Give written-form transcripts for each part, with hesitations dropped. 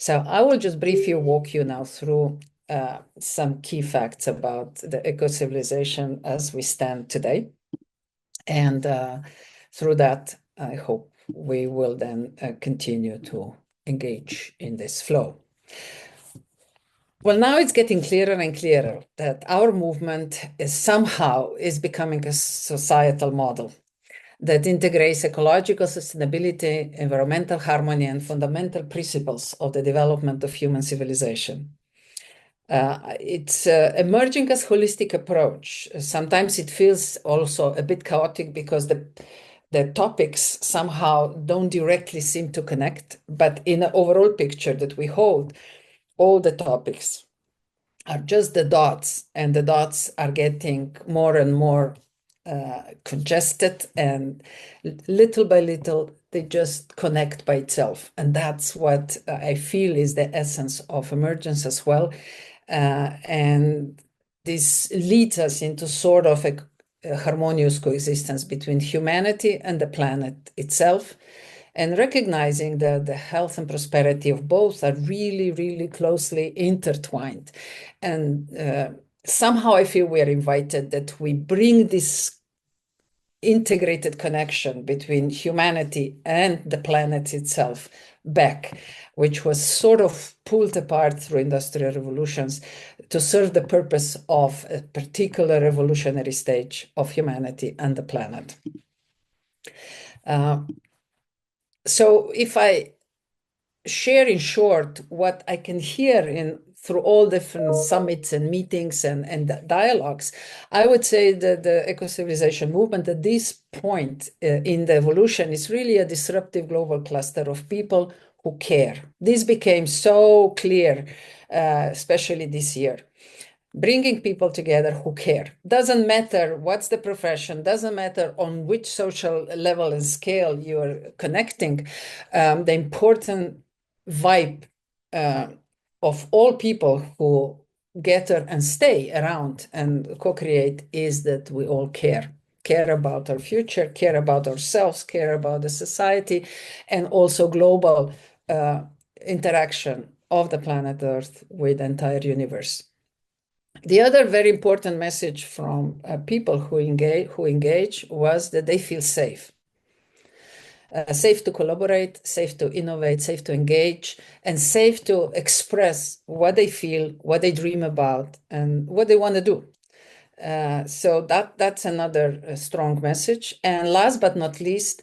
So I will just briefly walk you now through some key facts about the eco-civilization as we stand today. And through that, I hope we will then continue to engage in this flow. Well, now it's getting clearer and clearer that our movement is somehow becoming a societal model that integrates ecological sustainability, environmental harmony, and fundamental principles of the development of human civilization. It's emerging as holistic approach. Sometimes it feels also a bit chaotic because the topics somehow don't directly seem to connect, but in an overall picture that we hold, all the topics are just the dots, and the dots are getting more and more congested, and little by little they just connect by itself. And that's what I feel is the essence of emergence as well. And this leads us into sort of a harmonious coexistence between humanity and the planet itself, and recognizing that the health and prosperity of both are really, really closely intertwined. And somehow I feel we are invited that we bring this integrated connection between humanity and the planet itself back, which was sort of pulled apart through industrial revolutions to serve the purpose of a particular revolutionary stage of humanity and the planet. So if I share in short what I can hear through all different summits and meetings and dialogues, I would say that the eco-civilization movement at this point in the evolution is really a disruptive global cluster of people who care. This became so clear, especially this year. Bringing people together who care. Doesn't matter what's the profession, doesn't matter on which social level and scale you're connecting. The important vibe of all people who gather and stay around and co-create is that we all care about our future, care about ourselves, care about the society, and also global interaction of the planet Earth with the entire universe. The other very important message from people who engage was that they feel safe. Safe to collaborate, safe to innovate, safe to engage, and safe to express what they feel, what they dream about, and what they want to do. So that's another strong message. And last but not least,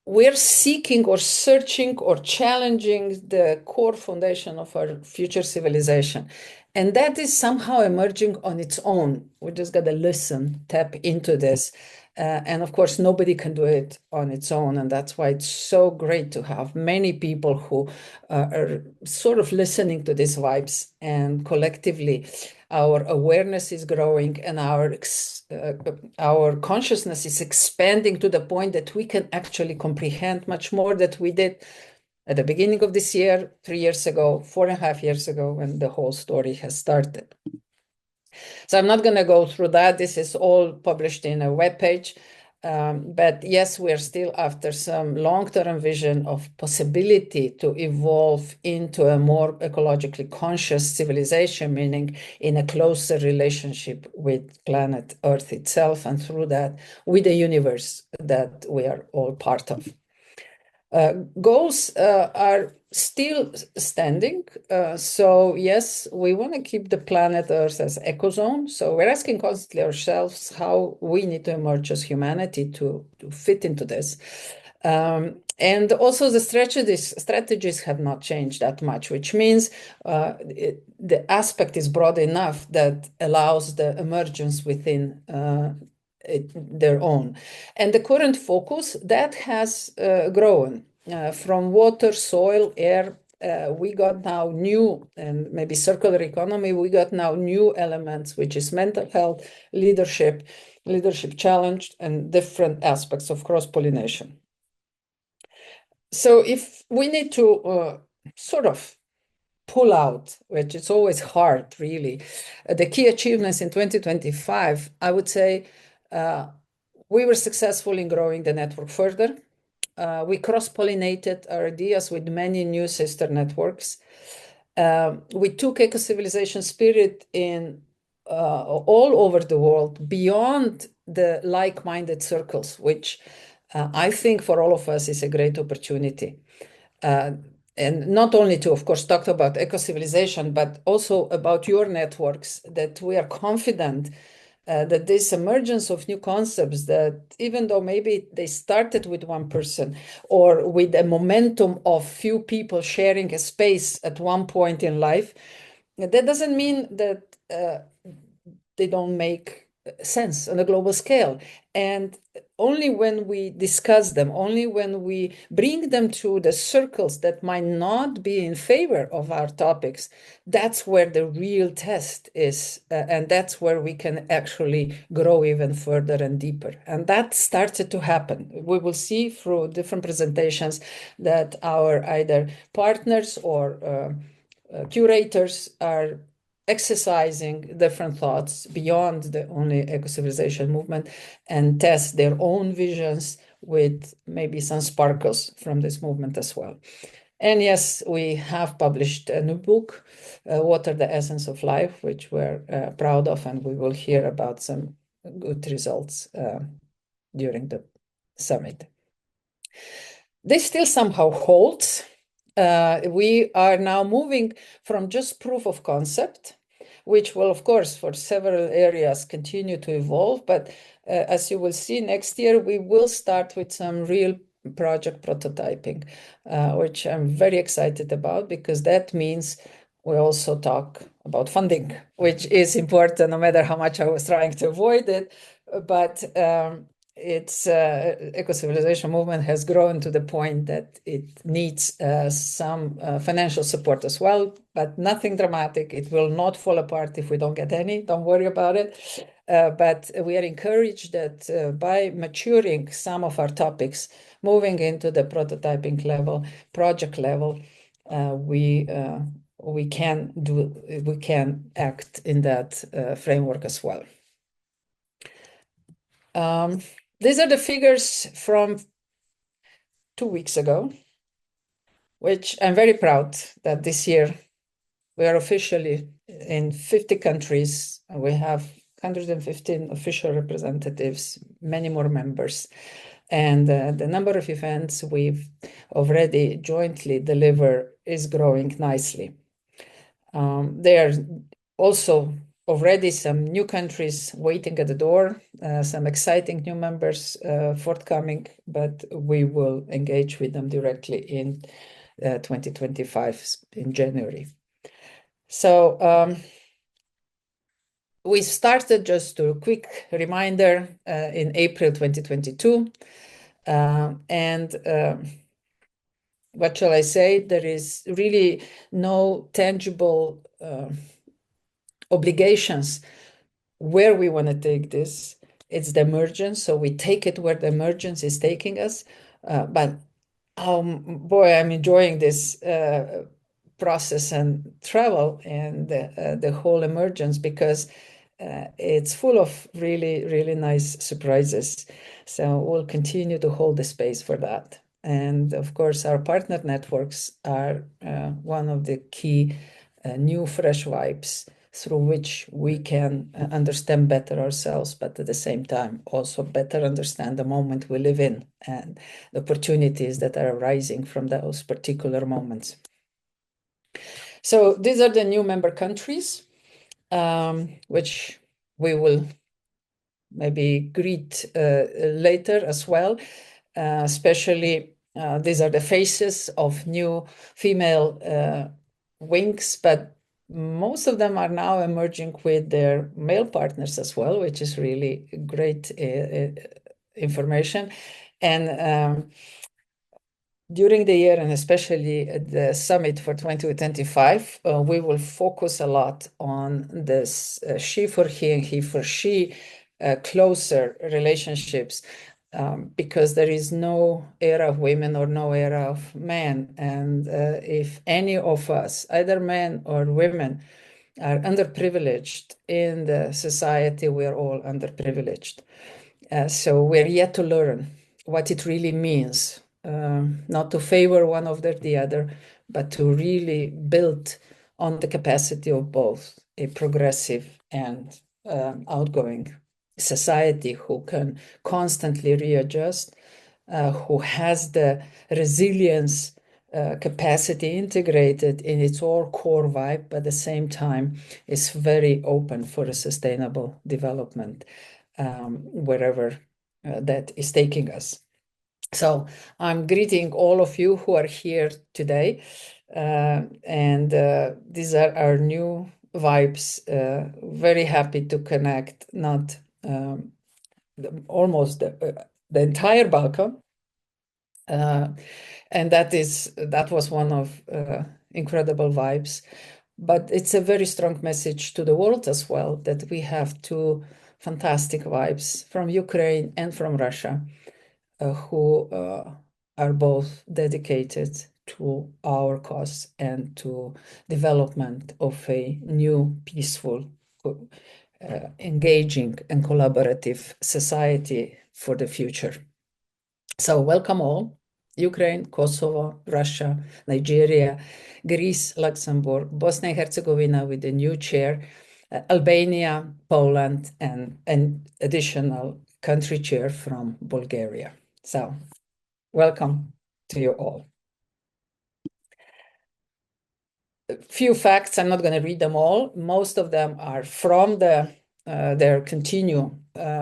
we're seeking or searching or challenging the core foundation of our future civilization. And that is somehow emerging on its own. We just got to listen, tap into this. And of course, nobody can do it on its own. And that's why it's so great to have many people who are sort of listening to these vibes, and collectively our awareness is growing, and our consciousness is expanding to the point that we can actually comprehend much more than we did at the beginning of this year, 3 years ago, 4.5 years ago, when the whole story has started. So I'm not going to go through that. This is all published in a webpage. But yes, we're still after some long-term vision of possibility to evolve into a more ecologically conscious civilization, meaning in a closer relationship with planet Earth itself, and through that, with the universe that we are all part of. Goals are still standing. So yes, we want to keep the planet Earth as ecozone. So we're asking constantly ourselves how we need to emerge as humanity to fit into this. And also the strategies have not changed that much, which means the aspect is broad enough that allows the emergence within their own. And the current focus, that has grown from water, soil, air. We got now new, and maybe circular economy, we got now new elements, which is mental health, leadership challenge, and different aspects of cross-pollination. So if we need to sort of pull out, which is always hard, really, the key achievements in 2025, I would say we were successful in growing the network further. We cross-pollinated our ideas with many new sister networks. We took eco-civilization spirit in all over the world, beyond the like-minded circles, which I think for all of us is a great opportunity. And not only to, of course, talk about eco-civilization, but also about your networks, that we are confident that this emergence of new concepts, that even though maybe they started with one person or with a momentum of few people sharing a space at one point in life, that doesn't mean that they don't make sense on a global scale. And only when we discuss them, only when we bring them to the circles that might not be in favor of our topics, that's where the real test is. And that's where we can actually grow even further and deeper. And that started to happen. We will see through different presentations that our either partners or curators are exercising different thoughts beyond the only eco-civilization movement and test their own visions with maybe some sparkles from this movement as well. And yes, we have published a new book, Water the Essence of Life, which we're proud of, and we will hear about some good results during the summit. This still somehow holds. We are now moving from just proof of concept, which will, of course, for several areas continue to evolve. But as you will see next year, we will start with some real project prototyping, which I'm very excited about, because that means we also talk about funding, which is important, no matter how much I was trying to avoid it. But its eco-civilization movement has grown to the point that it needs some financial support as well, but nothing dramatic. It will not fall apart if we don't get any. Don't worry about it. But we are encouraged that by maturing some of our topics, moving into the prototyping level, project level, we can act in that framework as well. These are the figures from 2 weeks ago, which I'm very proud that this year we are officially in 50 countries. We have 115 official representatives, many more members. And the number of events we've already jointly delivered is growing nicely. There are also already some new countries waiting at the door, some exciting new members forthcoming, but we will engage with them directly in 2025 in January. So we started, just a quick reminder, in April 2022. What shall I say? There is really no tangible obligations where we want to take this. It's the emergence, so we take it where the emergence is taking us. But boy, I'm enjoying this process and travel and the whole emergence, because it's full of really, really nice surprises. So we'll continue to hold the space for that. And of course, our partner networks are one of the key new fresh vibes through which we can understand better ourselves, but at the same time also better understand the moment we live in and the opportunities that are arising from those particular moments. So these are the new member countries, which we will maybe greet later as well. Especially these are the faces of new female wings, but most of them are now emerging with their male partners as well, which is really great information. And during the year, and especially at the summit for 2025, we will focus a lot on this she for he and he for she closer relationships, because there is no era of women or no era of men. And if any of us, either men or women, are underprivileged in the society, we are all underprivileged. So we're yet to learn what it really means not to favor one over the other, but to really build on the capacity of both a progressive and outgoing society who can constantly readjust, who has the resilience capacity integrated in its all core vibe, but at the same time is very open for a sustainable development wherever that is taking us. So I'm greeting all of you who are here today, and these are our new vibes. Very happy to connect, not almost the entire Balkan, and that was one of incredible vibes. But it's a very strong message to the world as well that we have two fantastic vibes from Ukraine and from Russia, who are both dedicated to our cause and to development of a new, peaceful, engaging and collaborative society for the future. So welcome all, Ukraine, Kosovo, Russia, Nigeria, Greece, Luxembourg, Bosnia and Herzegovina with the new chair, Albania, Poland, and an additional country chair from Bulgaria. So welcome to you all. A few facts, I'm not going to read them all. Most of them are from their continue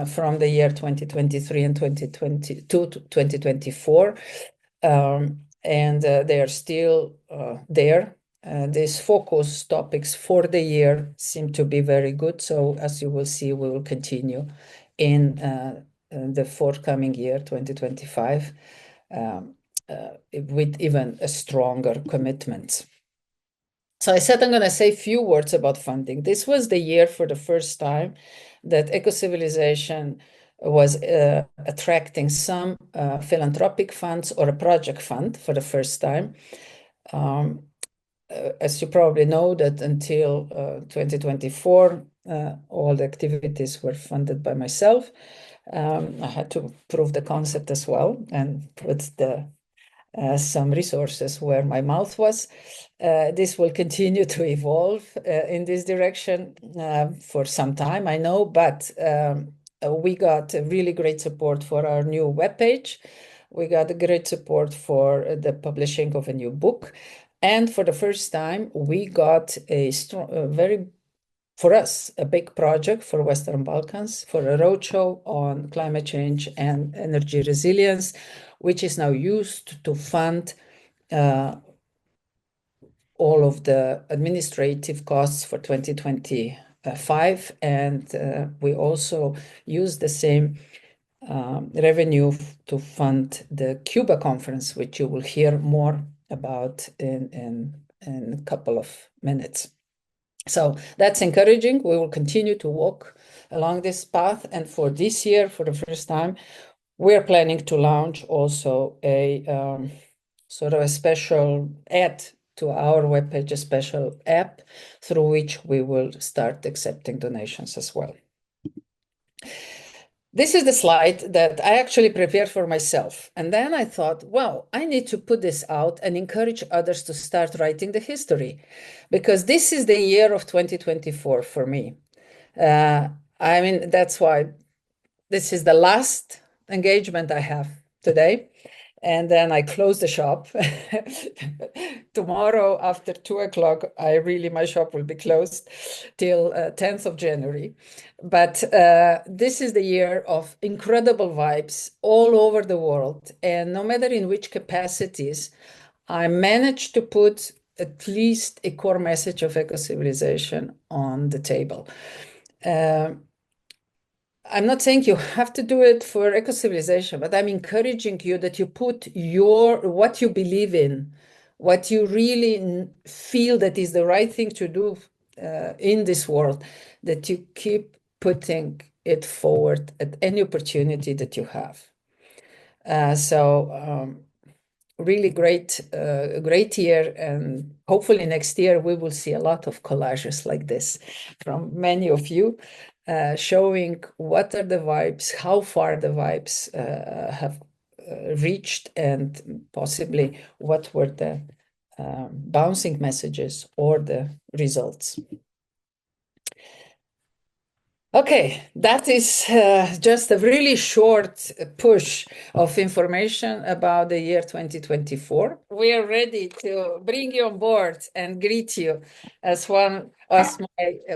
from the year 2023 and 2022 to 2024. And they are still there. These focus topics for the year seem to be very good. So as you will see, we will continue in the forthcoming year, 2025, with even a stronger commitment. So I said I'm going to say a few words about funding. This was the year for the first time that Ecocivilisation was attracting some philanthropic funds or a project fund for the first time. As you probably know, that until 2024, all the activities were funded by myself. I had to prove the concept as well and put some resources where my mouth was. This will continue to evolve in this direction for some time, I know, but we got really great support for our new webpage. We got great support for the publishing of a new book. And for the first time, we got a strong, for us, a big project for Western Balkans, for a roadshow on climate change and energy resilience, which is now used to fund all of the administrative costs for 2025. And we also use the same revenue to fund the Cuba conference, which you will hear more about in a couple of minutes. So that's encouraging. We will continue to walk along this path. And for this year, for the first time, we're planning to launch also a sort of a special add to our webpage, a special app through which we will start accepting donations as well. This is the slide that I actually prepared for myself. And then I thought, well, I need to put this out and encourage others to start writing the history, because this is the year of 2024 for me. I mean, that's why this is the last engagement I have today. And then I close the shop. Tomorrow after 2 o'clock, my shop will be closed till 10th of January. But this is the year of incredible vibes all over the world. And no matter in which capacities, I managed to put at least a core message of eco-civilization on the table. I'm not saying you have to do it for eco-civilization, but I'm encouraging you that you put what you believe in, what you really feel that is the right thing to do in this world, that you keep putting it forward at any opportunity that you have. Really great year, and hopefully next year we will see a lot of collages like this from many of you, showing what are the vibes, how far the vibes have reached, and possibly what were the bouncing messages or the results. Okay, that is just a really short push of information about the year 2024. We are ready to bring you on board and greet you as my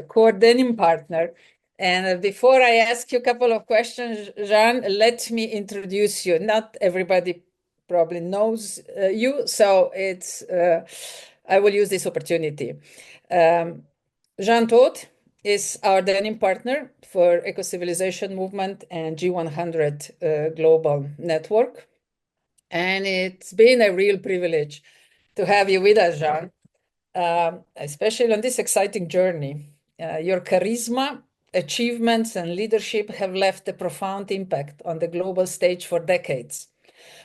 coordinating partner. And before I ask you a couple of questions, Jean, let me introduce you. Not everybody probably knows you, so I will use this opportunity. Jean Todt is our denim partner for Ecocivilisation Movement and G100 Global Network. And it's been a real privilege to have you with us, Jean, especially on this exciting journey. Your charisma, achievements, and leadership have left a profound impact on the global stage for decades.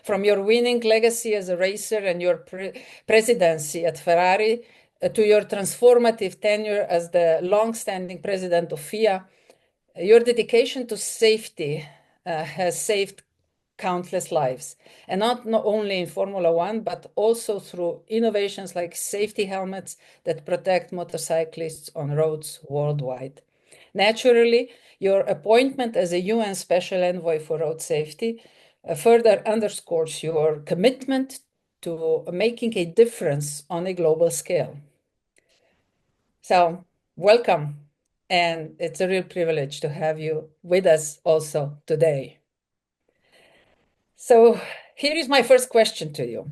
From your winning legacy as a racer and your presidency at Ferrari to your transformative tenure as the long-standing president of FIA, your dedication to safety has saved countless lives, and not only in Formula One, but also through innovations like safety helmets that protect motorcyclists on roads worldwide. Naturally, your appointment as a UN Special Envoy for Road Safety further underscores your commitment to making a difference on a global scale. So, welcome, and it's a real privilege to have you with us also today. So, here is my first question to you.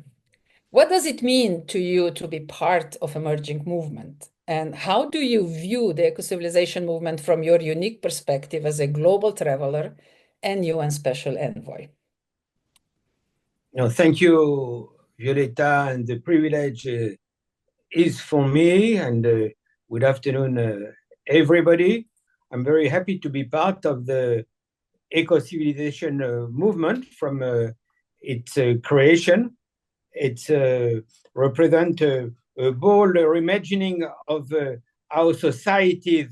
What does it mean to you to be part of emerging movement? And how do you view the eco-civilization movement from your unique perspective as a global traveler and UN Special Envoy? No, thank you, Violeta, and the privilege is for me. And good afternoon, everybody. I'm very happy to be part of the eco-civilization movement from its creation. It's represent a bold reimagining of how societies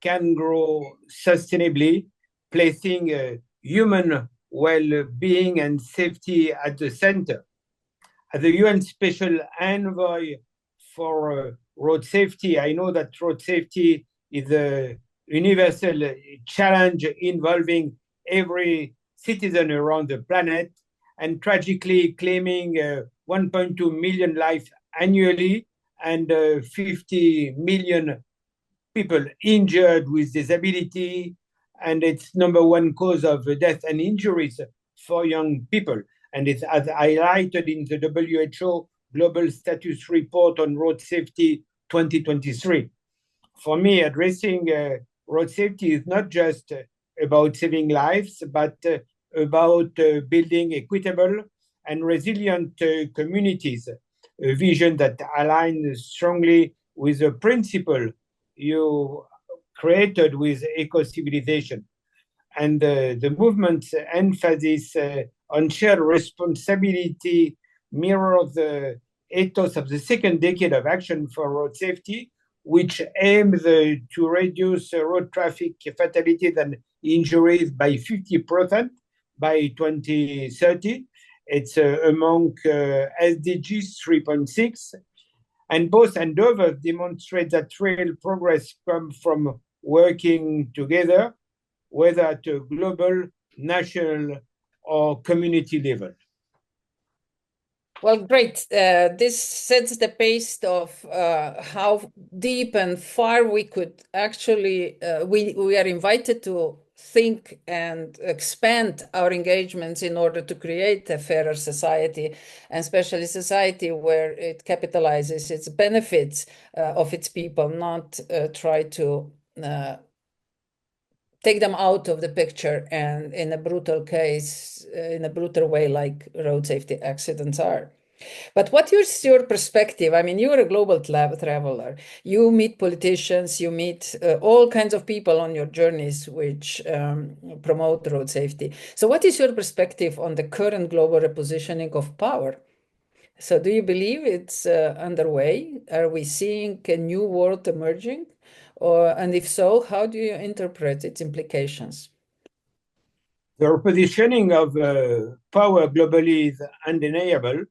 can grow sustainably, placing human well-being and safety at the center. As the UN Special Envoy for road safety, I know that road safety is a universal challenge involving every citizen around the planet, and tragically claiming 1.2 million lives annually and 50 million people injured with disability, and it's number one cause of death and injuries for young people. And it's as highlighted in the WHO Global Status Report on Road Safety 2023. For me, addressing road safety is not just about saving lives, but about building equitable and resilient communities, a vision that aligns strongly with the principle you created with eco-civilization. And the movement's emphasis on shared responsibility mirrors the ethos of the second decade of action for road safety, which aims to reduce road traffic fatalities and injuries by 50% by 2030. It's among SDGs 3.6. And both endeavors demonstrate that real progress comes from working together, whether at a global, national, or community level. Well, great. This sets the pace of how deep and far we could actually, we are invited to think and expand our engagements in order to create a fairer society, and especially a society where it capitalizes its benefits of its people, not try to take them out of the picture and in a brutal case, in a brutal way like road safety accidents are. But what is your perspective? I mean, you're a global traveler. You meet politicians, you meet all kinds of people on your journeys which promote road safety. So what is your perspective on the current global repositioning of power? So do you believe it's underway? Are we seeing a new world emerging? And if so, how do you interpret its implications? The repositioning of power globally is undeniable,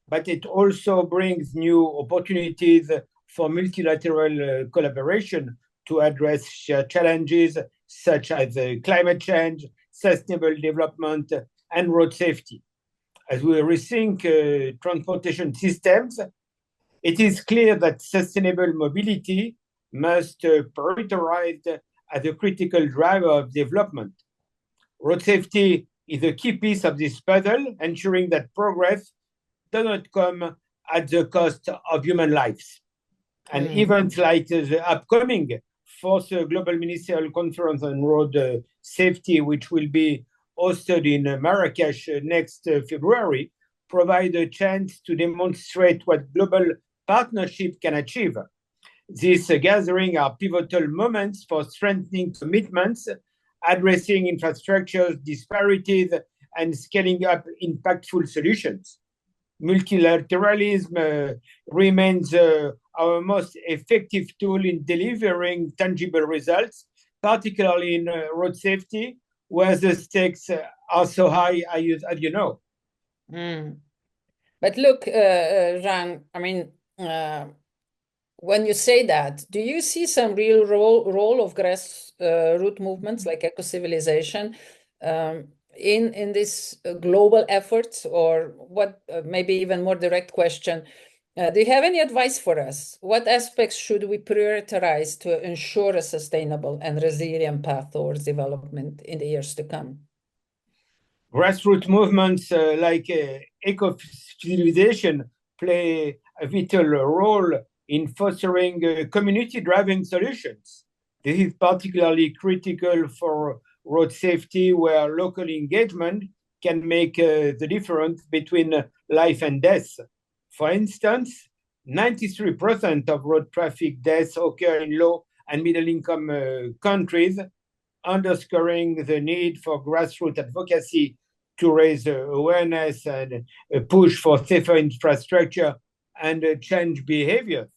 but it also brings new opportunities for multilateral collaboration to address challenges such as climate change, sustainable development, and road safety. As we rethink transportation systems, it is clear that sustainable mobility must prioritize as a critical driver of development. Road safety is a key piece of this puzzle, ensuring that progress does not come at the cost of human lives. And events like the upcoming fourth Global Ministerial Conference on Road Safety, which will be hosted in Marrakesh next February, provide a chance to demonstrate what global partnership can achieve. These gathering are pivotal moments for strengthening commitments, addressing infrastructure disparities, and scaling up impactful solutions. Multilateralism remains our most effective tool in delivering tangible results, particularly in road safety, where the stakes are so high, as you know. But look, Jean, I mean, when you say that, do you see some real role of grassroots movements like eco-civilization in this global efforts, or what? Maybe even more direct question: do you have any advice for us? What aspects should we prioritize to ensure a sustainable and resilient path towards development in the years to come? Grassroots movements like Ecocivilisation play a vital role in fostering community-driven solutions. This is particularly critical for road safety, where local engagement can make the difference between life and death. For instance, 93% of road traffic deaths occur in low and middle-income countries, underscoring the need for grassroots advocacy to raise awareness and push for safer infrastructure and change behavior.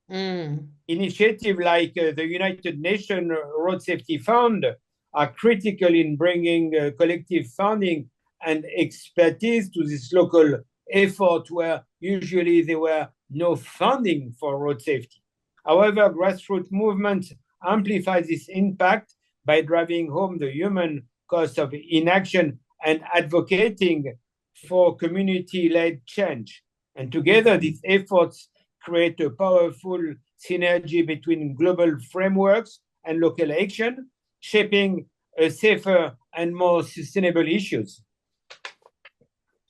Initiatives like the United Nations Road Safety Fund are critical in bringing collective funding and expertise to this local effort, where usually there were no funding for road safety. However, grassroots movements amplify this impact by driving home the human cost of inaction and advocating for community-led change. And together, these efforts create a powerful synergy between global frameworks and local action, shaping a safer and more sustainable issues.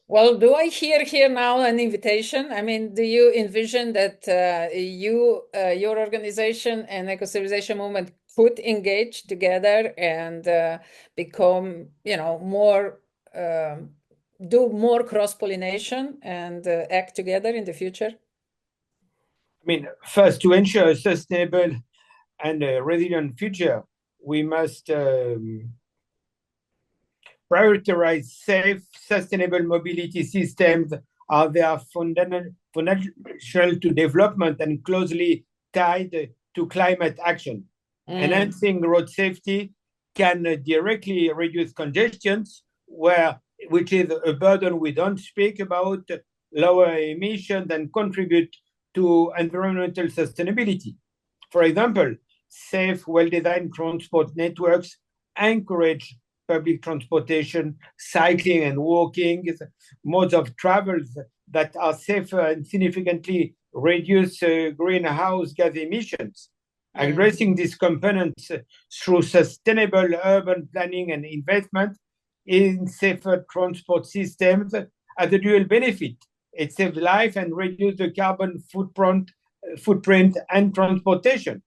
Well, do I hear here now an invitation? I mean, do you envision that your organization and Ecocivilisation movement could engage together and become, more, do more cross-pollination and act together in the future? I mean, first, to ensure a sustainable and resilient future, we must prioritize safe, sustainable mobility systems. They are fundamental to development and closely tied to climate action. Enhancing road safety can directly reduce congestions, which is a burden we don't speak about, lower emissions, and contribute to environmental sustainability. For example, safe, well-designed transport networks encourage public transportation, cycling, and walking, modes of travel that are safer and significantly reduce greenhouse gas emissions. Addressing these components through sustainable urban planning and investment in safer transport systems has a dual benefit. It saves life and reduces the carbon footprint and transportation.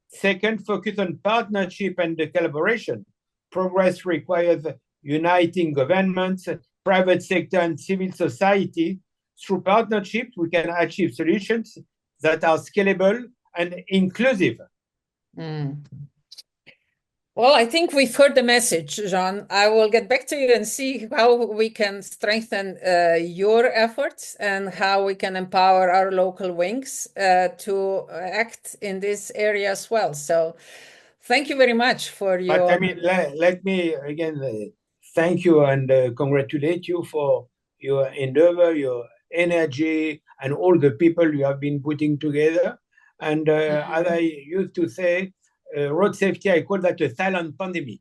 Second, focus on partnership and collaboration. Progress requires uniting governments, private sector, and civil society. Through partnerships, we can achieve solutions that are scalable and inclusive. Well, I think we've heard the message, Jean. I will get back to you and see how we can strengthen your efforts and how we can empower our local wings to act in this area as well. So thank you very much for your... But I mean, let me again thank you and congratulate you for your endeavor, your energy, and all the people you have been putting together. And as I used to say, road safety, I call that a silent pandemic.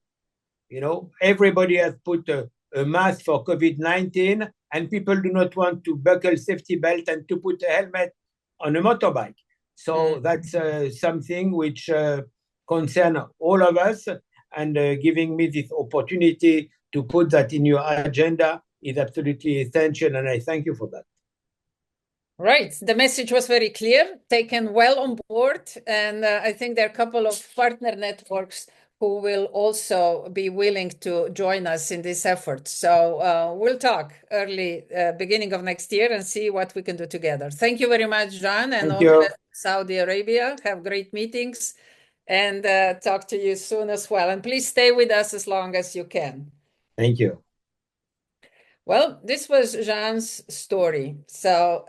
You know, everybody has put a mask for COVID-19, and people do not want to buckle safety belt and to put a helmet on a motorbike. So that's something which concerns all of us, and giving me this opportunity to put that in your agenda is absolutely essential, and I thank you for that. Right. The message was very clear, taken well on board, and I think there are a couple of partner networks who will also be willing to join us in this effort. So we'll talk early beginning of next year and see what we can do together. Thank you very much, John, and all the best to Saudi Arabia. Have great meetings, and talk to you soon as well. And please stay with us as long as you can. Thank you. Well, this was Jean's story. So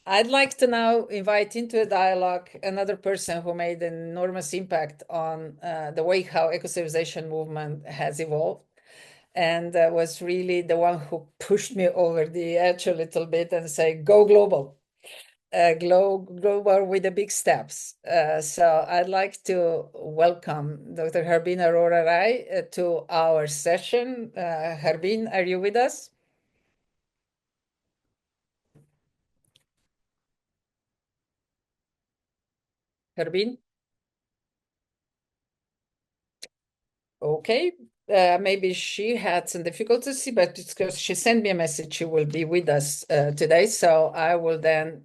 I'd like to now invite into a dialogue another person who made an enormous impact on the way how eco-civilization movement has evolved, and was really the one who pushed me over the edge a little bit and say, go global. Global with the big steps. So I'd like to welcome Dr. Harbeen Arora to our session. Harbeen, are you with us? Harbeen? Okay, maybe she had some difficulties, but it's because she sent me a message. She will be with us today. So I will then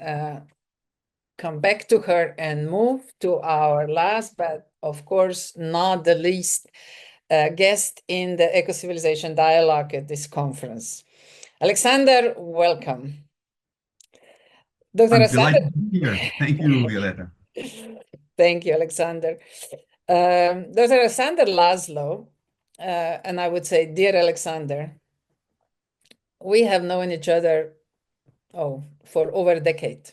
come back to her and move to our last, but of course, not the least guest in the Eco-Civilization Dialogue at this conference. Alexander, welcome. Dr. I'm delighted to be here. Thank you, Violeta. Thank you, Alexander. Dr. Alexander Laszlo, and I would say, dear Alexander, we have known each other for over a decade.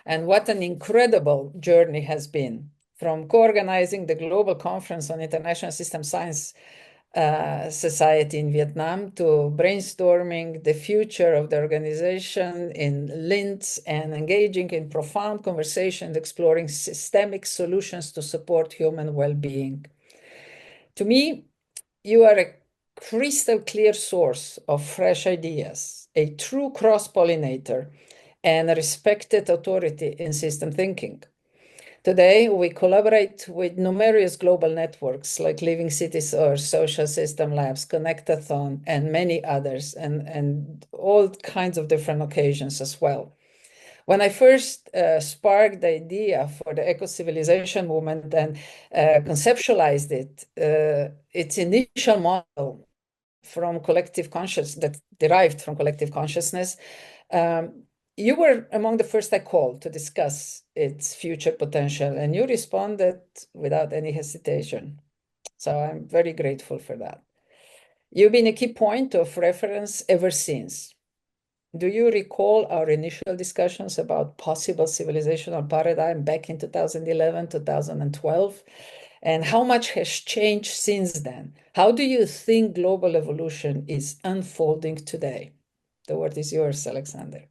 And what an incredible journey has been, from co-organizing the Global Conference on International System Science Society in Vietnam to brainstorming the future of the organization in Linz and engaging in profound conversations exploring systemic solutions to support human well-being. To me, you are a crystal clear source of fresh ideas, a true cross-pollinator, and a respected authority in system thinking. Today, we collaborate with numerous global networks like Living Cities Earth, Social System Labs, Connectathon, and many others, and all kinds of different occasions as well. When I first sparked the idea for the eco-civilization movement and conceptualized it, its initial model from collective consciousness, that derived from collective consciousness, you were among the first I called to discuss its future potential, and you responded without any hesitation. So I'm very grateful for that. You've been a key point of reference ever since. Do you recall our initial discussions about possible civilizational paradigm back in 2011, 2012? And how much has changed since then? How do you think global evolution is unfolding today? The word is yours, Alexander.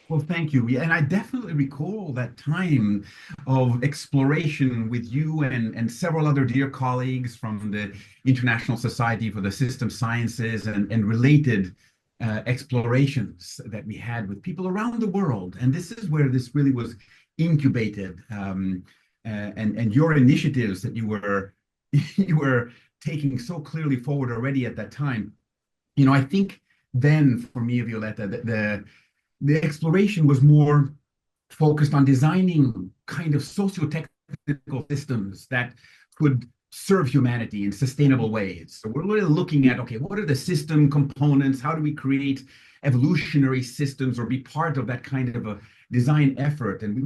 Well, thank you. Yeah, and I definitely recall that time of exploration with you and several other dear colleagues from the International Society for the System Sciences and related explorations that we had with people around the world. And this is where this really was incubated. And your initiatives that you were taking so clearly forward already at that time. You know, I think then for me, Violeta, the exploration was more focused on designing kind of socio-technical systems that could serve humanity in sustainable ways. So we're really looking at, okay, what are the system components? How do we create evolutionary systems or be part of that kind of a design effort? And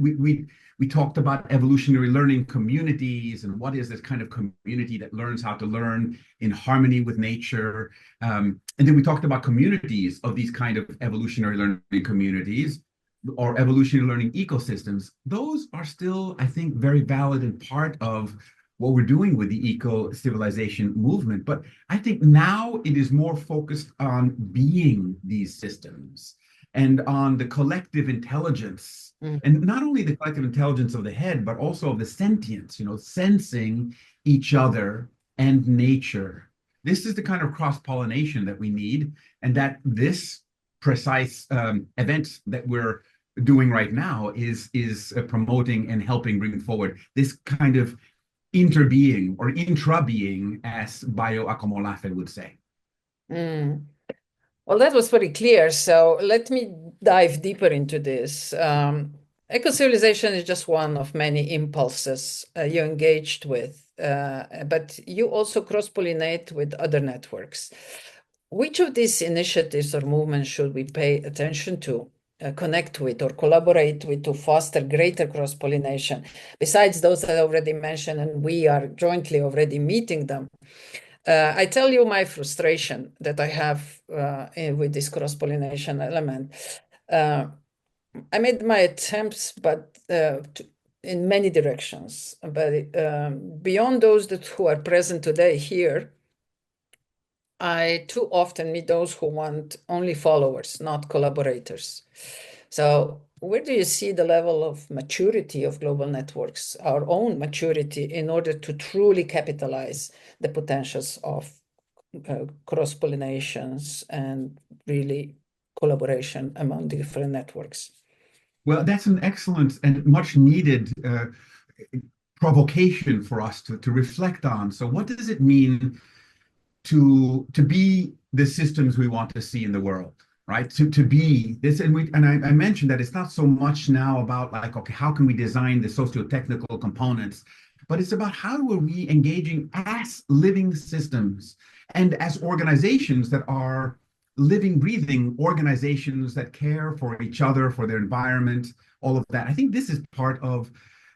we talked about evolutionary learning communities and what is this kind of community that learns how to learn in harmony with nature. And then we talked about communities of these kind of evolutionary learning communities or evolutionary learning ecosystems. Those are still, I think, very valid and part of what we're doing with the eco-civilization movement. But I think now it is more focused on being these systems and on the collective intelligence. And not only the collective intelligence of the head, but also of the sentience, sensing each other and nature. This is the kind of cross-pollination that we need, and that this precise event that we're doing right now is promoting and helping bring forward this kind of interbeing or intra-being, as Bioaccumulation would say. Well, that was very clear. So let me dive deeper into this. Eco-civilization is just one of many impulses you engaged with, but you also cross-pollinate with other networks. Which of these initiatives or movements should we pay attention to, connect with, or collaborate with to foster greater cross-pollination, besides those that I already mentioned, and we are jointly already meeting them? I tell you my frustration that I have with this cross-pollination element. I made my attempts, but in many directions. But beyond those who are present today here, I too often meet those who want only followers, not collaborators. So where do you see the level of maturity of global networks, our own maturity, in order to truly capitalize the potentials of cross-pollinations and really collaboration among different networks? Well, that's an excellent and much needed provocation for us to reflect on. So what does it mean to be the systems we want to see in the world, right? To be this, and I mentioned that it's not so much now about like, okay, how can we design the socio-technical components, but it's about how are we engaging as living systems and as organizations that are living, breathing organizations that care for each other, for their environment, all of that. I think this is part of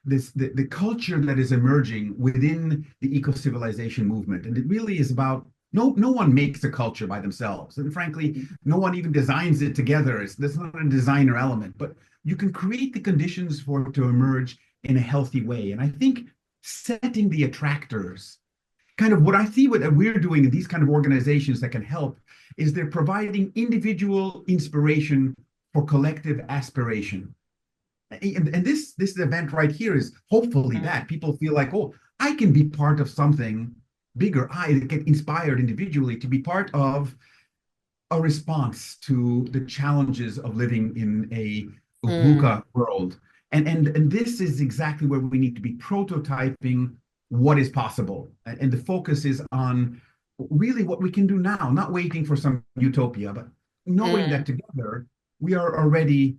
this the culture that is emerging within the eco-civilization movement. And it really is about no one makes a culture by themselves. And frankly, no one even designs it together. There's not a designer element, but you can create the conditions for it to emerge in a healthy way. And I think setting the attractors, kind of what I see what we're doing in these kind of organizations that can help, is they're providing individual inspiration for collective aspiration. And this event right here is hopefully that people feel like, oh, I can be part of something bigger. I get inspired individually to be part of a response to the challenges of living in a VUCA world. And this is exactly where we need to be prototyping what is possible. And the focus is on really what we can do now, not waiting for some utopia, but knowing that together we are already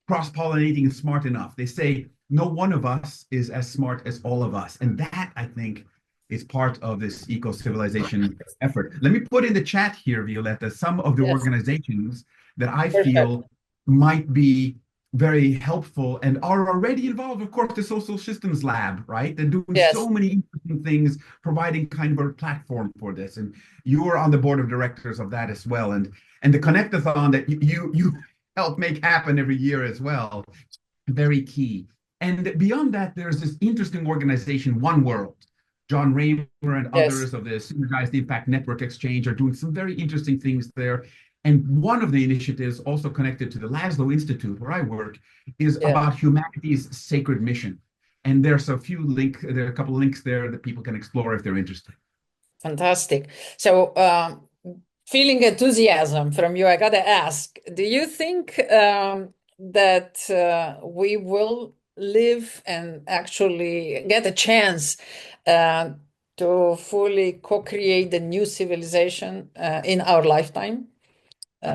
cross-pollinating and smart enough. They say no one of us is as smart as all of us. And that, I think, is part of this eco-civilization effort. Let me put in the chat here, Violeta, some of the organizations that I feel might be very helpful and are already involved. Of course, the Social Systems Lab, right? They're doing so many interesting things, providing kind of a platform for this. And you are on the board of directors of that as well. And the Connectathon that you help make happen every year as well, very key. And beyond that, there's this interesting organization, One World. John Raymer and others of the Synergized Impact Network Exchange are doing some very interesting things there. And one of the initiatives also connected to the Laszlo Institute, where I work, is about humanity's sacred mission. And there are a couple of links there that people can explore if they're interested. Fantastic. So feeling enthusiasm from you, I got to ask, do you think that we will live and actually get a chance to fully co-create the new civilization in our lifetime?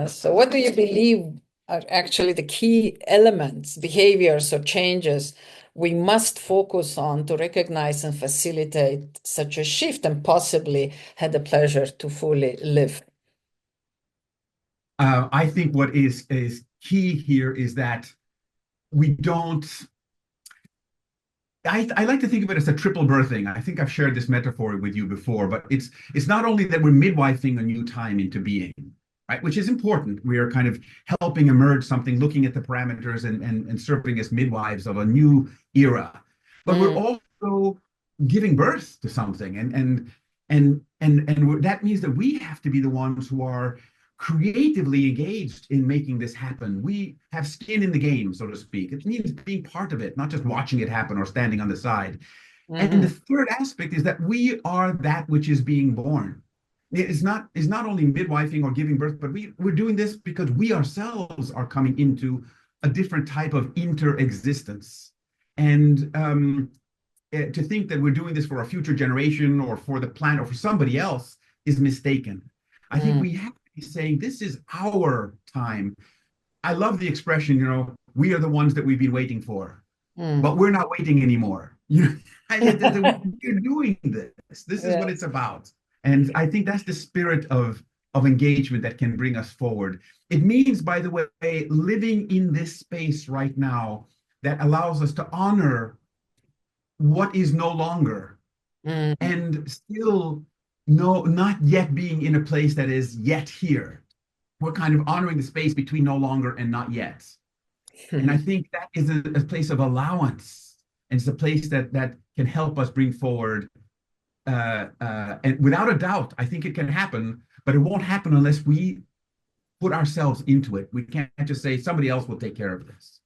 So what do you believe are actually the key elements, behaviors, or changes we must focus on to recognize and facilitate such a shift, and possibly had the pleasure to fully live? I think what is key here is that we don't. I like to think of it as a triple birthing. I think I've shared this metaphor with you before, but it's not only that we're midwifing a new time into being, right? Which is important. We are kind of helping emerge something, looking at the parameters and serving as midwives of a new era. But we're also giving birth to something, and that means that we have to be the ones who are creatively engaged in making this happen. We have skin in the game, so to speak. It means being part of it, not just watching it happen or standing on the side. And the third aspect is that we are that which is being born. It's not only midwifing or giving birth, but we're doing this because we ourselves are coming into a different type of inter-existence. And to think that we're doing this for a future generation or for the planet or for somebody else is mistaken. I think we have to be saying this is our time. I love the expression, you know, we are the ones that we've been waiting for, but we're not waiting anymore. You know, we're doing this. This is what it's about. And I think that's the spirit of engagement that can bring us forward. It means, by the way, living in this space right now that allows us to honor what is no longer and still not yet being in a place that is yet here. We're kind of honoring the space between no longer and not yet. And I think that is a place of allowance. And it's a place that can help us bring forward. And without a doubt, I think it can happen, but it won't happen unless we put ourselves into it. We can't just say somebody else will take care of this.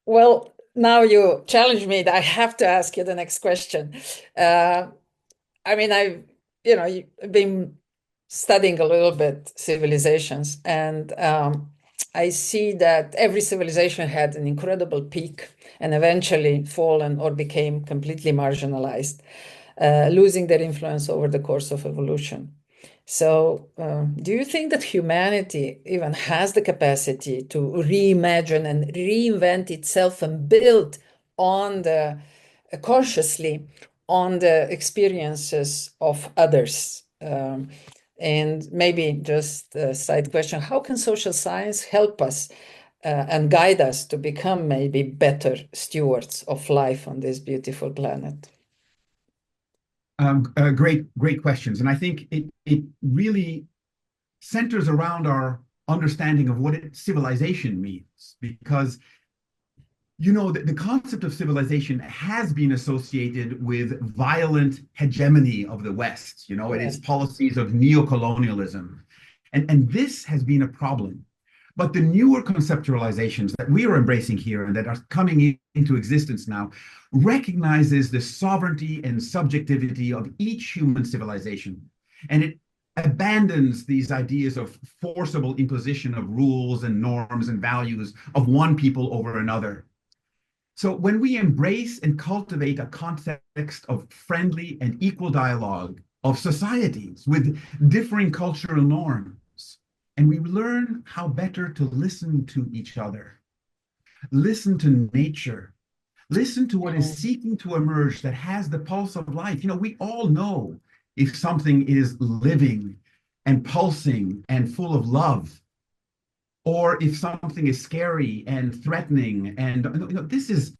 Well, now you challenge me that I have to ask you the next question. I mean, I've been studying a little bit civilizations, and I see that every civilization had an incredible peak and eventually fallen or became completely marginalized, losing their influence over the course of evolution. So do you think that humanity even has the capacity to reimagine and reinvent itself and build on consciously on the experiences of others? And maybe just a side question, how can social science help us and guide us to become maybe better stewards of life on this beautiful planet? Great questions. And I think it really centers around our understanding of what civilization means, because you know, the concept of civilization has been associated with violent hegemony of the West, you know, and its policies of neocolonialism. And this has been a problem. But the newer conceptualizations that we are embracing here and that are coming into existence now recognizes the sovereignty and subjectivity of each human civilization. And it abandons these ideas of forcible imposition of rules and norms and values of one people over another. So when we embrace and cultivate a context of friendly and equal dialogue of societies with differing cultural norms, and we learn how better to listen to each other, listen to nature, listen to what is seeking to emerge that has the pulse of life. You know, we all know if something is living and pulsing and full of love, or if something is scary and threatening. And you know, this is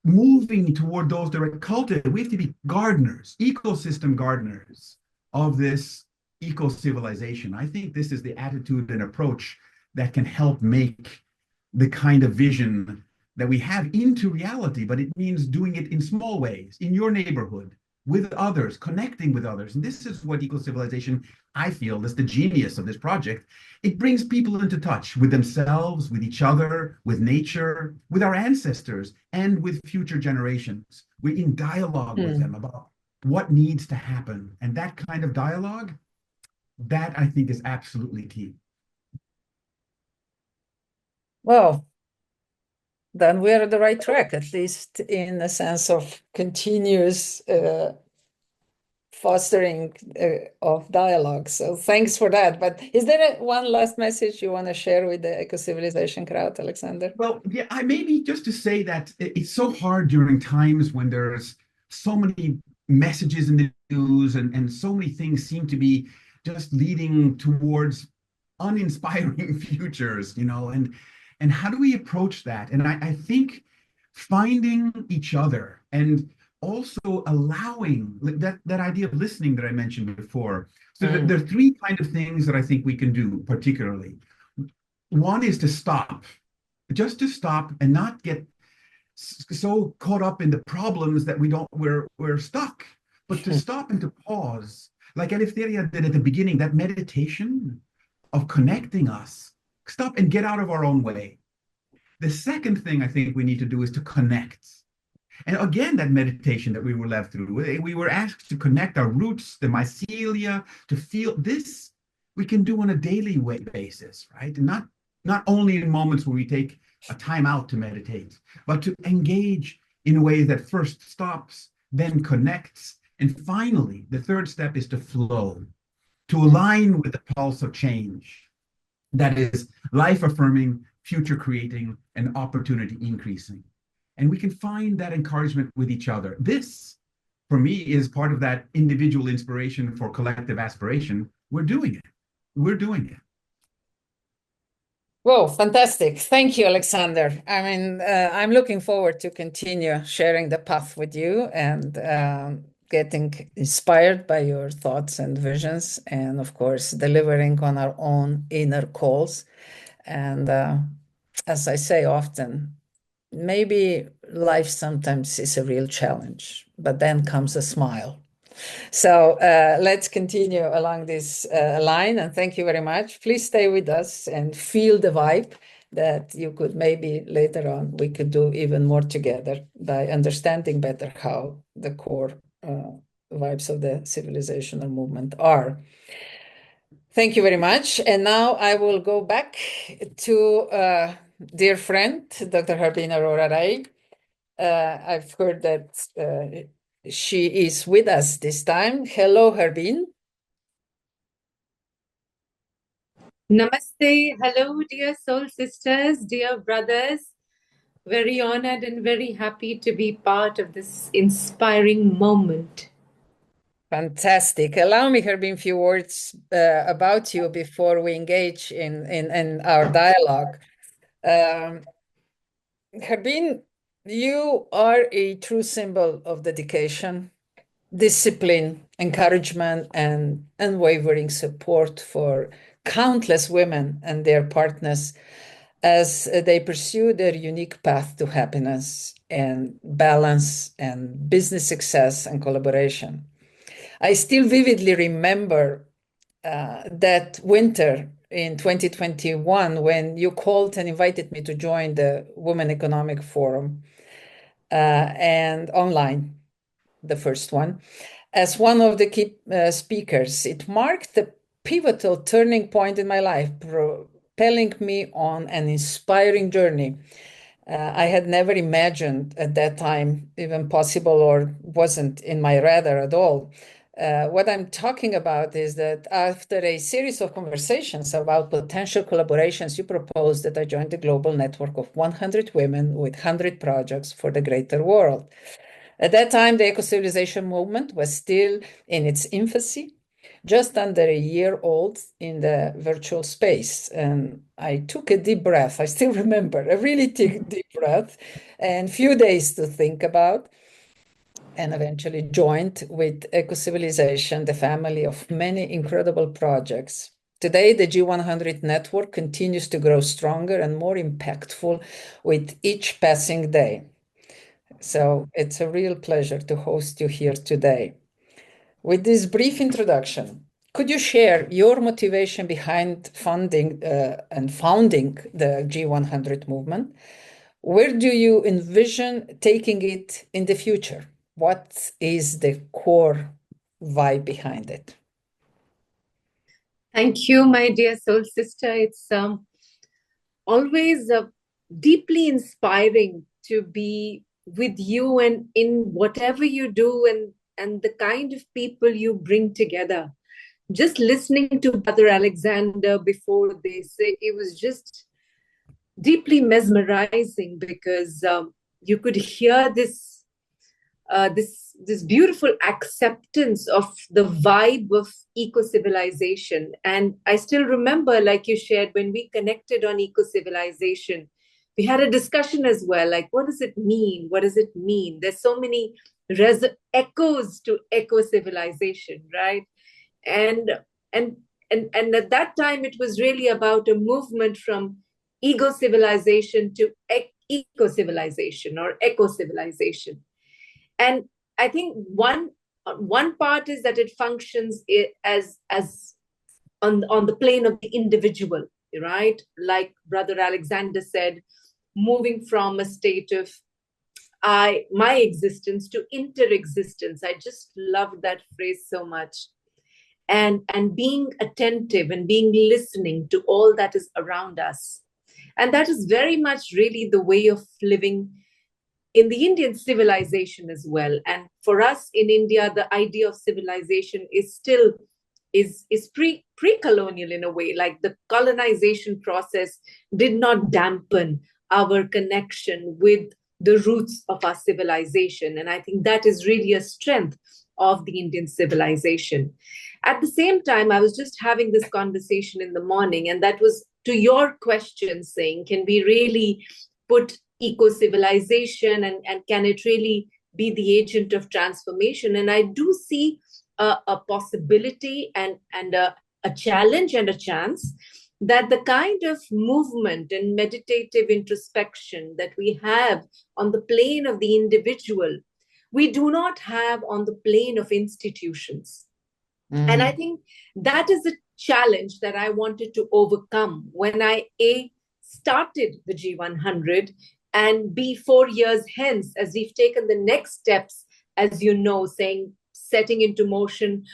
moving toward those direct cultivate. We have to be gardeners, ecosystem gardeners of this eco-civilization. I think this is the attitude and approach that can help make the kind of vision that we have into reality, but it means doing it in small ways, in your neighborhood, with others, connecting with others. And this is what eco-civilization, I feel, is the genius of this project. It brings people into touch with themselves, with each other, with nature, with our ancestors, and with future generations. We're in dialogue with them about what needs to happen. And that kind of dialogue, that I think is absolutely key. Well, then we're on the right track, at least in the sense of continuous fostering of dialogue. So thanks for that. But is there one last message you want to share with the Eco-Civilization crowd, Alexander? Well, yeah, I maybe just to say that it's so hard during times when there's so many messages in the news and so many things seem to be just leading towards uninspiring futures, you know, and how do we approach that? And I think finding each other and also allowing that idea of listening that I mentioned before. So there are three kind of things that I think we can do particularly. One is to stop, just to stop and not get so caught up in the problems that we're stuck. But to stop and to pause, like Eleftheria did at the beginning, that meditation of connecting us, stop and get out of our own way. The second thing I think we need to do is to connect. And again, that meditation that we were led through, we were asked to connect our roots, the mycelia, to feel this we can do on a daily basis, right? And not only in moments where we take a time out to meditate, but to engage in a way that first stops, then connects. And finally, the third step is to flow, to align with the pulse of change. That is life affirming, future creating, and opportunity increasing. And we can find that encouragement with each other. This, for me, is part of that individual inspiration for collective aspiration. We're doing it. We're doing it. Whoa, fantastic. Thank you, Alexander. I mean, I'm looking forward to continue sharing the path with you and getting inspired by your thoughts and visions, and of course, delivering on our own inner calls. And as I say often, maybe life sometimes is a real challenge, but then comes a smile. So let's continue along this line, and thank you very much. Please stay with us and feel the vibe that you could maybe later on, we could do even more together by understanding better how the core vibes of the civilizational movement are. Thank you very much. And now I will go back to dear friend, Dr. Harbeen Arora Rai. I've heard that she is with us this time. Hello, Harbeen. Namaste. Hello, dear soul sisters, dear brothers. Very honored and very happy to be part of this inspiring moment. Fantastic. Allow me, Harbeen, a few words about you before we engage in our dialogue. Harbeen, you are a true symbol of dedication, discipline, encouragement, and unwavering support for countless women and their partners as they pursue their unique path to happiness and balance and business success and collaboration. I still vividly remember that winter in 2021 when you called and invited me to join the Women Economic Forum and online, the first one, as one of the key speakers. It marked the pivotal turning point in my life, propelling me on an inspiring journey I had never imagined at that time even possible or wasn't in my radar at all. What I'm talking about is that after a series of conversations about potential collaborations, you proposed that I join the global network of 100 women with 100 projects for the greater world. At that time, the eco-civilization movement was still in its infancy, just under a year old in the virtual space. And I took a deep breath. I still remember a really deep breath and few days to think about, and eventually joined with Ecocivilisation, the family of many incredible projects. Today, the G100 network continues to grow stronger and more impactful with each passing day. So it's a real pleasure to host you here today. With this brief introduction, could you share your motivation behind funding and founding the G100 movement? Where do you envision taking it in the future? What is the core vibe behind it? Thank you, my dear soul sister. It's always deeply inspiring to be with you and in whatever you do and the kind of people you bring together. Just listening to Brother Alexander before this, it was just deeply mesmerizing because you could hear this beautiful acceptance of the vibe of eco-civilization. And I still remember, like you shared, when we connected on eco-civilization, we had a discussion as well, like, what does it mean? What does it mean? There's so many echoes to eco-civilization, right? And at that time, it was really about a movement from ego civilization to eco-civilization or eco-civilization. And I think one part is that it functions as on the plane of the individual, right? Like Brother Alexander said, moving from a state of my existence to interexistence. I just love that phrase so much. And being attentive and being listening to all that is around us. And that is very much really the way of living in the Indian civilization as well. And for us in India, the idea of civilization is still is pre-colonial in a way. Like the colonization process did not dampen our connection with the roots of our civilization. And I think that is really a strength of the Indian civilization. At the same time, I was just having this conversation in the morning, and that was to your question, saying, can we really put eco-civilization and can it really be the agent of transformation? And I do see a possibility and a challenge and a chance that the kind of movement and meditative introspection that we have on the plane of the individual, we do not have on the plane of institutions. Mm-hmm. And I think that is a challenge that I wanted to overcome when I started the G100, and B, 4 years hence, as we've taken the next steps, as you know, setting into motion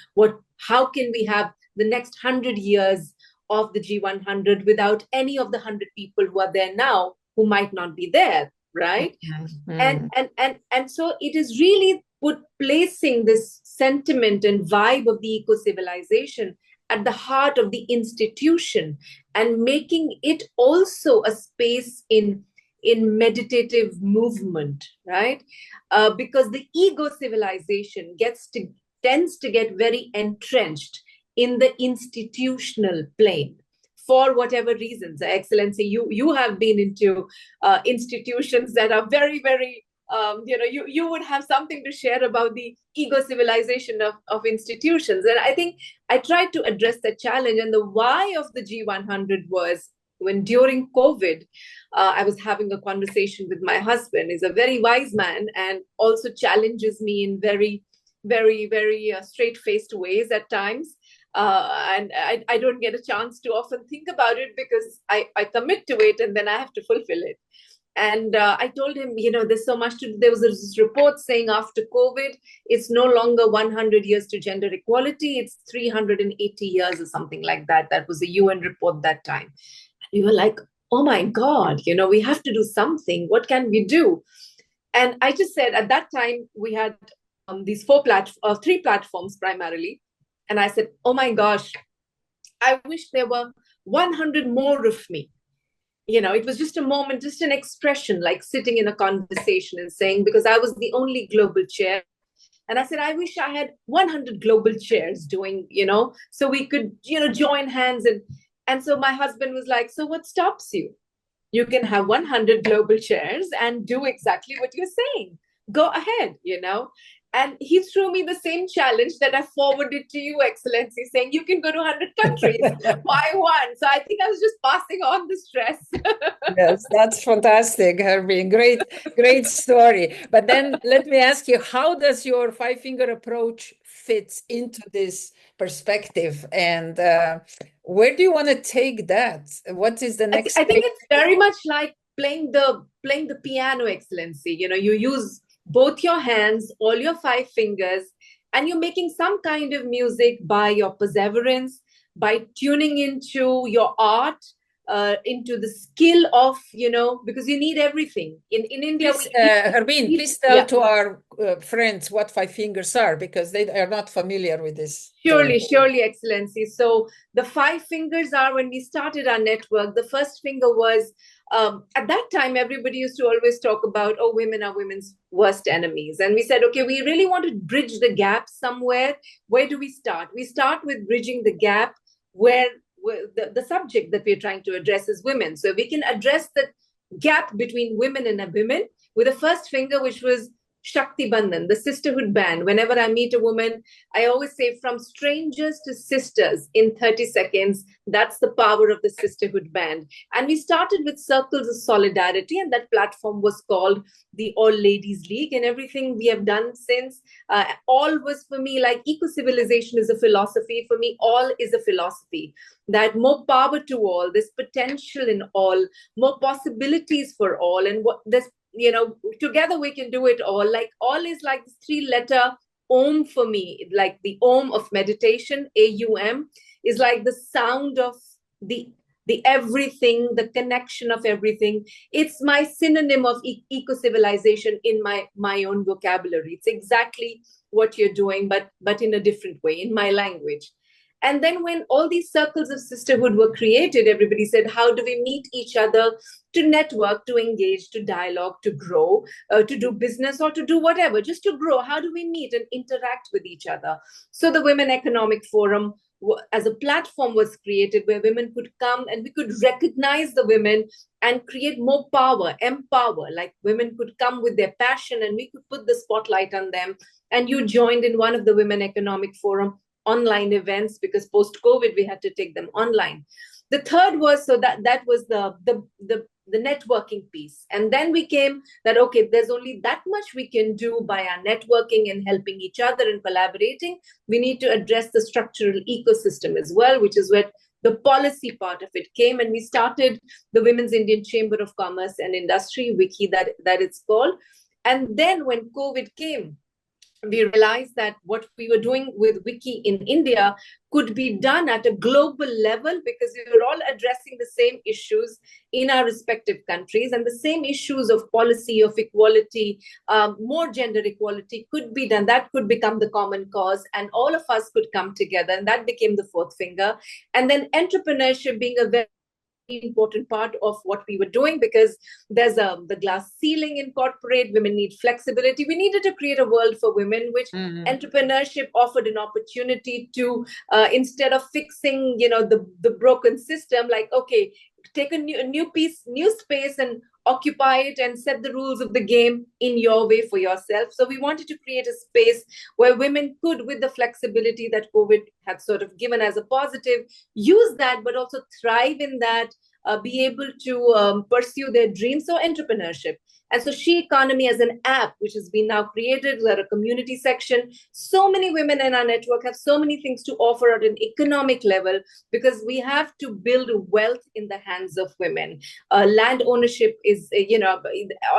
how can we have the next 100 years of the G100 without any of the 100 people who are there now who might not be there, right? Mm-hmm. And so it is really placing this sentiment and vibe of the eco-civilization at the heart of the institution and making it also a space in meditative movement, right? Because the ego civilization tends to get very entrenched in the institutional plane for whatever reasons. Excellency, you have been into institutions that are very, very, you would have something to share about the ego civilization of institutions. And I think I tried to address that challenge. And the why of the G100 was when during COVID, I was having a conversation with my husband. He's a very wise man and also challenges me in very, very, very straight-faced ways at times. And I don't get a chance to often think about it because I commit to it and then I have to fulfill it. And I told him, there's so much to do. There was this report saying after COVID, it's no longer 100 years to gender equality. It's 380 years or something like that. That was a UN report that time. We were like, oh my God, we have to do something. What can we do? And I just said at that time, we had these 3 platforms primarily. And I said, oh my gosh, I wish there were 100 more of me. It was just a moment, just an expression, like sitting in a conversation and saying, because I was the only global chair. And I said, I wish I had 100 global chairs doing, so we could, join hands. And so my husband was like, so what stops you? You can have 100 global chairs and do exactly what you're saying. Go ahead, And he threw me the same challenge that I forwarded to you, Excellency, saying you can go to 100 countries. Why one? So I think I was just passing on the stress. Yes, that's fantastic, Harbeen. Great story. But then let me ask you, how does your 5-finger approach fit into this perspective? And where do you want to take that? What is the next? I think it's very much like playing the piano, Excellency. You use both your hands, all your 5 fingers, and you're making some kind of music by your perseverance, by tuning into your art, into the skill of, because you need everything. In India, Harbeen, please tell to our friends what 5 fingers are, because they are not familiar with this. Surely, Excellency. So the 5 fingers are, when we started our network, the first finger was, at that time, everybody used to always talk about, women are women's worst enemies. And we said, okay, we really want to bridge the gap somewhere. Where do we start? We start with bridging the gap where the subject that we're trying to address is women. So we can address the gap between women and women with the first finger, which was Shakti Bandhan, the sisterhood band. Whenever I meet a woman, I always say from strangers to sisters in 30 seconds. That's the power of the sisterhood band. And we started with circles of solidarity, and that platform was called the All Ladies League. And everything we have done since, all was for me like eco-civilization is a philosophy. For me, all is a philosophy. That more power to all, there's potential in all, more possibilities for all, and what this, together we can do it all. Like all is like this 3-letter Om for me, like the Om of meditation, AUM, is like the sound of the everything, the connection of everything. It's my synonym of eco-civilization in my own vocabulary. It's exactly what you're doing, but in a different way, in my language. And then when all these circles of sisterhood were created, everybody said, how do we meet each other to network, to engage, to dialogue, to grow, to do business or to do whatever, just to grow? How do we meet and interact with each other? So the Women Economic Forum as a platform was created where women could come and we could recognize the women and create more power, empower. Like women could come with their passion and we could put the spotlight on them. And you joined in one of the Women Economic Forum online events, because post-COVID we had to take them online. The third was, so that was the networking piece. And then we came that, okay, there's only that much we can do by our networking and helping each other and collaborating. We need to address the structural ecosystem as well, which is where the policy part of it came. And we started the Women's Indian Chamber of Commerce and Industry, Wiki that it's called. And then when COVID came, we realized that what we were doing with Wiki in India could be done at a global level, because we were all addressing the same issues in our respective countries, and the same issues of policy, of equality, more gender equality could be done. That could become the common cause, and all of us could come together, and that became the fourth finger. And then entrepreneurship being a very important part of what we were doing, because there's the glass ceiling in corporate. Women need flexibility. We needed to create a world for women, which entrepreneurship offered an opportunity to, instead of fixing, the broken system, like, okay, take a new space and occupy it and set the rules of the game in your way for yourself. So we wanted to create a space where women could, with the flexibility that COVID had sort of given as a positive, use that, but also thrive in that, be able to pursue their dreams. So entrepreneurship. And so She Economy as an app, which has been now created, we're a community section. So many women in our network have so many things to offer at an economic level, because we have to build wealth in the hands of women. Land ownership is,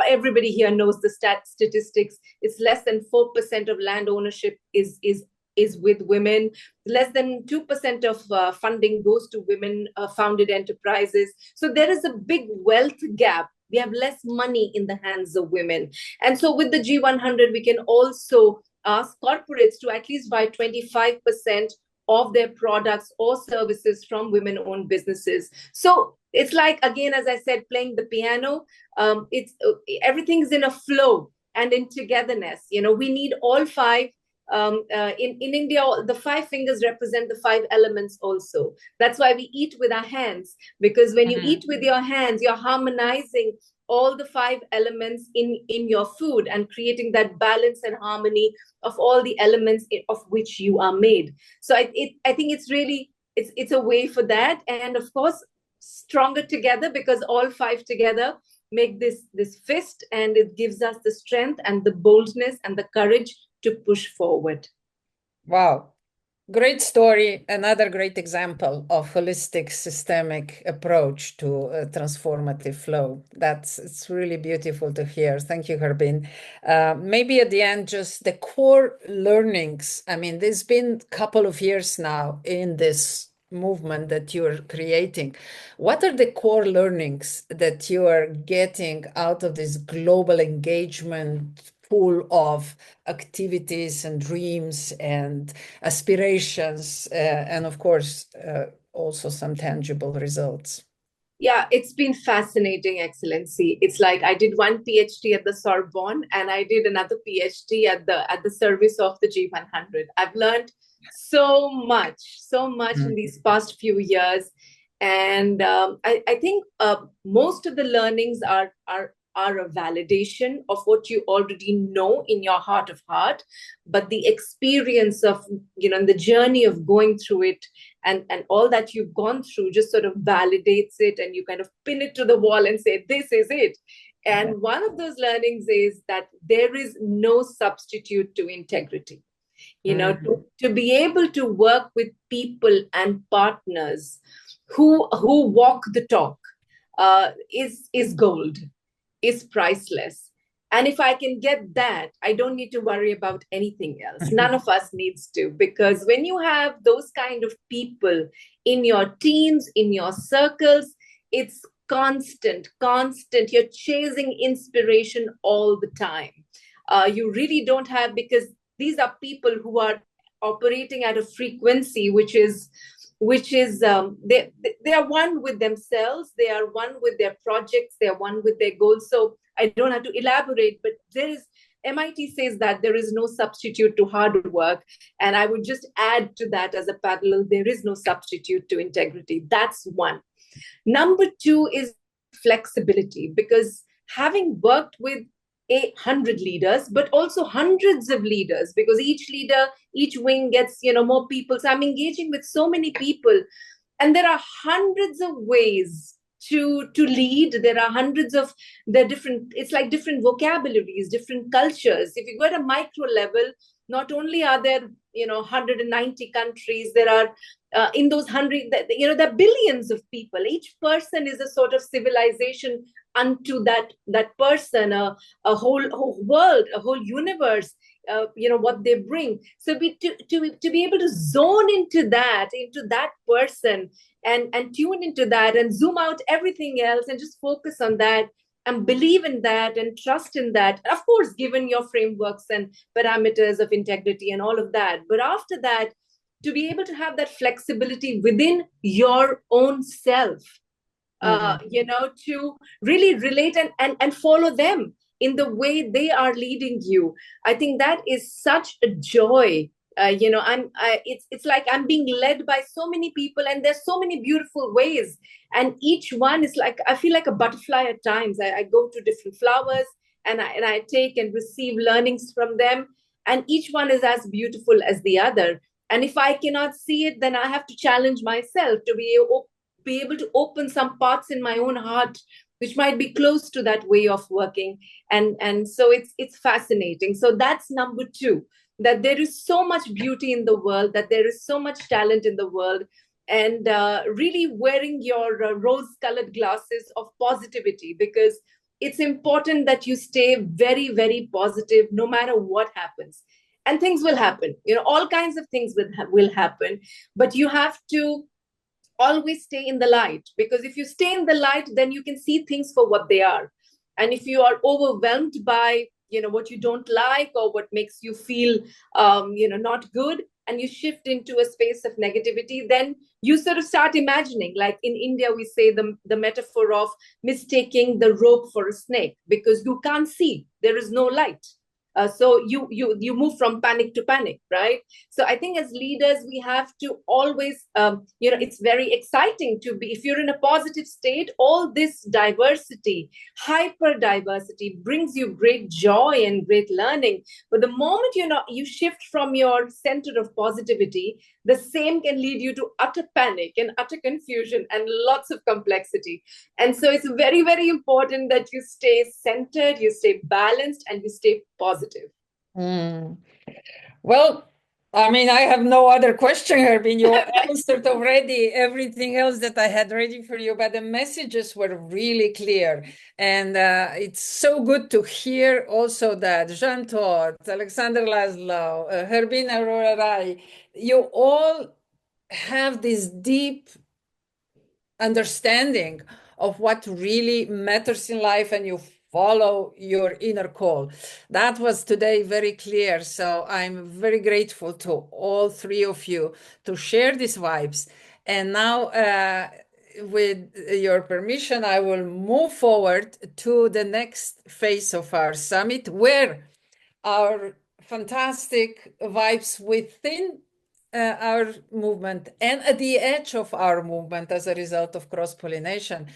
everybody here knows the statistics. It's less than 4% of land ownership is with women. Less than 2% of funding goes to women founded enterprises. So there is a big wealth gap. We have less money in the hands of women. And so with the G100, we can also ask corporates to at least buy 25% of their products or services from women-owned businesses. So it's like, again, as I said, playing the piano. Everything's in a flow and in togetherness. We need all five. In India, the 5 fingers represent the 5 elements also. That's why we eat with our hands, because when you eat with your hands, you're harmonizing all the 5 elements in your food and creating that balance and harmony of all the elements of which you are made. So I think it's really, it's a way for that. And of course, stronger together, because all 5 together make this fist, and it gives us the strength and the boldness and the courage to push forward. Wow. Great story. Another great example of holistic systemic approach to transformative flow. It's really beautiful to hear. Thank you, Harbeen. Maybe at the end, just the core learnings. I mean, there's been a couple of years now in this movement that you're creating. What are the core learnings that you are getting out of this global engagement pool of activities and dreams and aspirations, and of course, also some tangible results? Yeah, it's been fascinating, Excellency. It's like I did one PhD at the Sorbonne, and I did another PhD at the service of the G100. I've learned so much in these past few years. And I think most of the learnings are are a validation of what you already know in your heart of heart, but the experience of, the journey of going through it and all that you've gone through just sort of validates it, and you kind of pin it to the wall and say, this is it. And one of those learnings is that there is no substitute to integrity. To be able to work with people and partners who walk the talk is gold, is priceless. And if I can get that, I don't need to worry about anything else. None of us needs to, because when you have those kind of people in your teams, in your circles, it's constant. You're chasing inspiration all the time. You really don't have, because these are people who are operating at a frequency which is they are one with themselves, they are one with their projects, they are one with their goals. So I don't have to elaborate, but MIT says that there is no substitute to hard work, and I would just add to that as a parallel, there is no substitute to integrity. That's one. Number two is flexibility, because having worked with 100 leaders, but also hundreds of leaders, because each wing gets, more people. So I'm engaging with so many people, and there are hundreds of ways to lead. There are hundreds of it's like different vocabularies, different cultures. If you go at a micro level, not only are there, 190 countries, there are in those 100, there are billions of people. Each person is a sort of civilization unto that person, a whole world, a whole universe, what they bring. So to be able to zone into that person and tune into that and zoom out everything else and just focus on that and believe in that and trust in that, of course, given your frameworks and parameters of integrity and all of that. But after that, to be able to have that flexibility within your own self, to really relate and follow them in the way they are leading you. I think that is such a joy. It's like I'm being led by so many people, and there's so many beautiful ways. And each one is like, I feel like a butterfly at times. I go to different flowers and I take and receive learnings from them. And each one is as beautiful as the other. And if I cannot see it, then I have to challenge myself to be able to open some parts in my own heart which might be close to that way of working. And so it's fascinating. So that's number two, that there is so much beauty in the world, that there is so much talent in the world, and really wearing your rose-colored glasses of positivity, because it's important that you stay very, very positive no matter what happens. And things will happen, all kinds of things will happen, but you have to always stay in the light, because if you stay in the light, then you can see things for what they are. And if you are overwhelmed by what you don't like or what makes you feel not good, and you shift into a space of negativity, then you sort of start imagining, like in India we say the metaphor of mistaking the rope for a snake, because you can't see, there is no light. So you move from panic to panic, right? So I think as leaders, we have to always, it's very exciting to be, if you're in a positive state, all this diversity, hyper diversity brings you great joy and great learning. But the moment you shift from your center of positivity, the same can lead you to utter panic and utter confusion and lots of complexity. And so it's very, very important that you stay centered, you stay balanced, and you stay positive. Well, I mean, I have no other question, Harbeen. You answered already everything else that I had ready for you, but the messages were really clear. And it's so good to hear also that Jean Todt, Alexander Laszlo, Harbeen, Arora, you all have this deep understanding of what really matters in life, and you follow your inner call. That was today very clear. So I'm very grateful to all three of you to share these vibes. And now, with your permission, I will move forward to the next phase of our summit, where our fantastic vibes within our movement and at the edge of our movement as a result of cross-pollination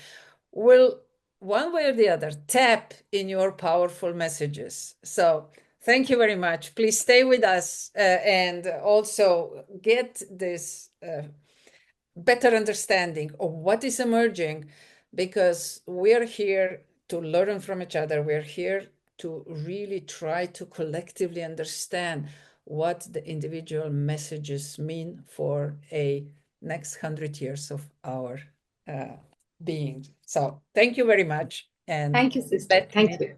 will one way or the other, tap in your powerful messages. So thank you very much. Please stay with us and also get this better understanding of what is emerging, because we're here to learn from each other. We're here to really try to collectively understand what the individual messages mean for a next 100 years of our being. So thank you very much. And Thank you, sister. Thank you.